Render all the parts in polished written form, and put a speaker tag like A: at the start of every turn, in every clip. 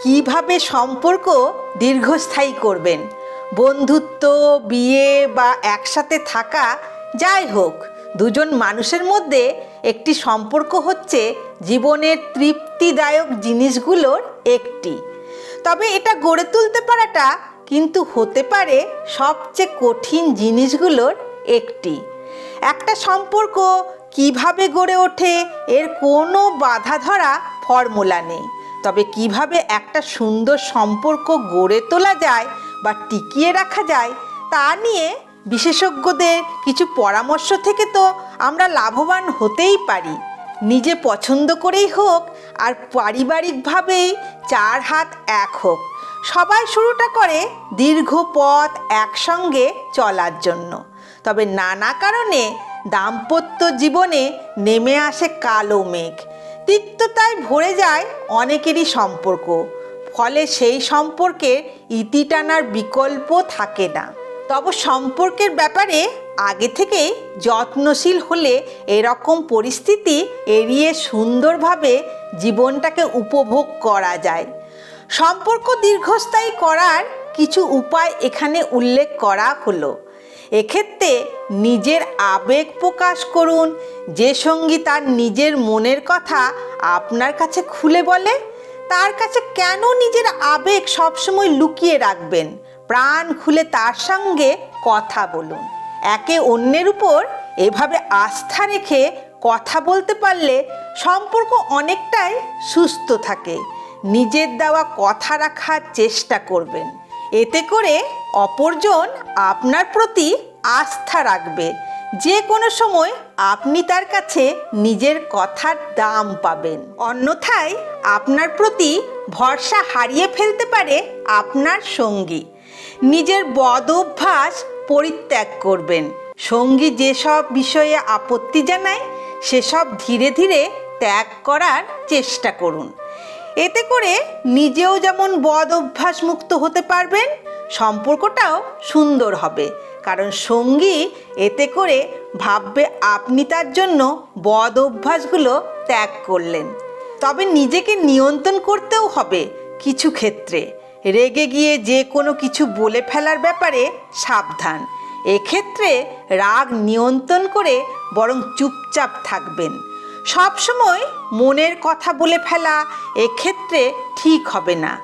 A: কিভাবে সম্পর্ক দীর্ঘস্থায়ী করবেন। বন্ধুত্ব, বিয়ে বা একসাথে থাকা যাই হোক, দুজন মানুষের মধ্যে একটি সম্পর্ক হচ্ছে জীবনের তৃপ্তিদায়ক জিনিসগুলোর একটি। তবে এটা গড়ে তুলতে পারাটা কিন্তু হতে পারে সবচেয়ে কঠিন জিনিসগুলোর একটি। একটা সম্পর্ক কিভাবে গড়ে ওঠে এর কোনো বাধা ধরা ফর্মুলা নেই। তবে কিভাবে একটা সুন্দর সম্পর্ক গড়ে তোলা যায় বা টিকিয়ে রাখা যায় তা নিয়ে বিশেষজ্ঞদের কিছু পরামর্শ থেকে তো আমরা লাভবান হতেই পারি। নিজে পছন্দ করেই হোক আর পারিবারিকভাবেই চার হাত এক হোক, সবাই শুরুটা করে দীর্ঘ পথ একসঙ্গে চলার জন্য। তবে নানা কারণে দাম্পত্য জীবনে নেমে আসে কালো মেঘ, তিক্ততায় ভরে যায় অনেকেরই সম্পর্ক। ফলে সেই সম্পর্কের ইতি টানার বিকল্প থাকে না। তবে সম্পর্কের ব্যাপারে আগে থেকেই যত্নশীল হলে এরকম পরিস্থিতি এড়িয়ে সুন্দরভাবে জীবনটাকে উপভোগ করা যায়। সম্পর্ক দীর্ঘস্থায়ী করার কিছু উপায় এখানে উল্লেখ করা হলো। এক্ষেত্রে নিজের আবেগ প্রকাশ করুন। যে সঙ্গী তার নিজের মনের কথা আপনার কাছে খুলে বলে, তার কাছে কেন নিজের আবেগ সবসময় লুকিয়ে রাখবেন? প্রাণ খুলে তার সঙ্গে কথা বলুন। একে অন্যের উপর এভাবে আস্থা রেখে কথা বলতে পারলে সম্পর্ক অনেকটাই সুস্থ থাকে। নিজের দেওয়া কথা রাখার চেষ্টা করবেন। এতে করে অপরজন আপনার প্রতি আস্থা রাখবে। যে কোনো সময় আপনি তার কাছে নিজের কথার দাম পাবেন। অন্যথায় আপনার প্রতি ভরসা হারিয়ে ফেলতে পারে আপনার সঙ্গী। নিজের বদ অভ্যাস পরিত্যাগ করবেন। সঙ্গী যেসব বিষয়ে আপত্তি জানায় সেসব ধীরে ধীরে ত্যাগ করার চেষ্টা করুন। এতে করে নিজেও যেমন বদ অভ্যাস মুক্ত হতে পারবেন, সম্পর্কটাও সুন্দর হবে। কারণ সঙ্গী এতে করে ভাববে আপনি তার জন্য বদ অভ্যাসগুলো ত্যাগ করলেন। তবে নিজেকে নিয়ন্ত্রণ করতেও হবে কিছু ক্ষেত্রে। রেগে গিয়ে যে কোনো কিছু বলে ফেলার ব্যাপারে সাবধান। এক্ষেত্রে রাগ নিয়ন্ত্রণ করে বরং চুপচাপ থাকবেন। সবসময় মনের কথা বলে ফেলা এক্ষেত্রে ঠিক হবে না।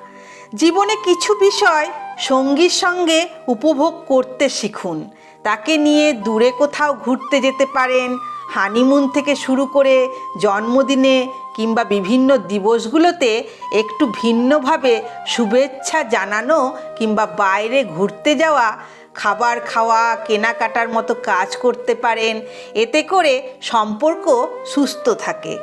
A: জীবনে কিছু বিষয় সঙ্গীর সঙ্গে উপভোগ করতে শিখুন। তাকে নিয়ে দূরে কোথাও ঘুরতে যেতে পারেন। হানিমুন থেকে শুরু করে জন্মদিনে কিংবা বিভিন্ন দিবসগুলোতে একটু ভিন্নভাবে শুভেচ্ছা জানানো কিংবা বাইরে ঘুরতে যাওয়া, খাবার খাওয়া, কেনাকাটার মতো কাজ করতে পারেন। এতে করে সম্পর্ক সুস্থ থাকে।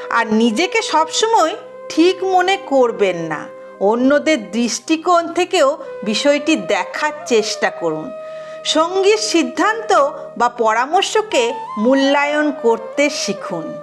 A: আর নিজেকে সবসময় ঠিক মনে করবেন না। অন্যদের দৃষ্টিকোণ থেকেও বিষয়টি দেখার চেষ্টা করুন। সঙ্গীর সিদ্ধান্ত বা পরামর্শকে মূল্যায়ন করতে শিখুন।